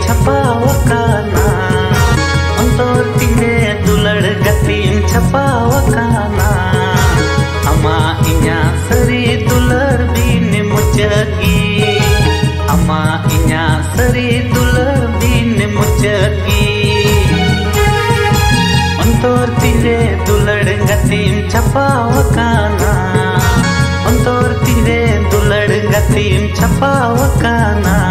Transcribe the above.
छपावकाना अंतर तिरे दुलड़ गतिम छपावकाना अमा इन्या सरी दुलड़ बिन मुचगी अमा इन्या सरी दुलड़ बिन मुचगी अंतर तिरे दुलड़ गतिम छपावकाना अंतर तिरे दुलड़ गतिम छपावकाना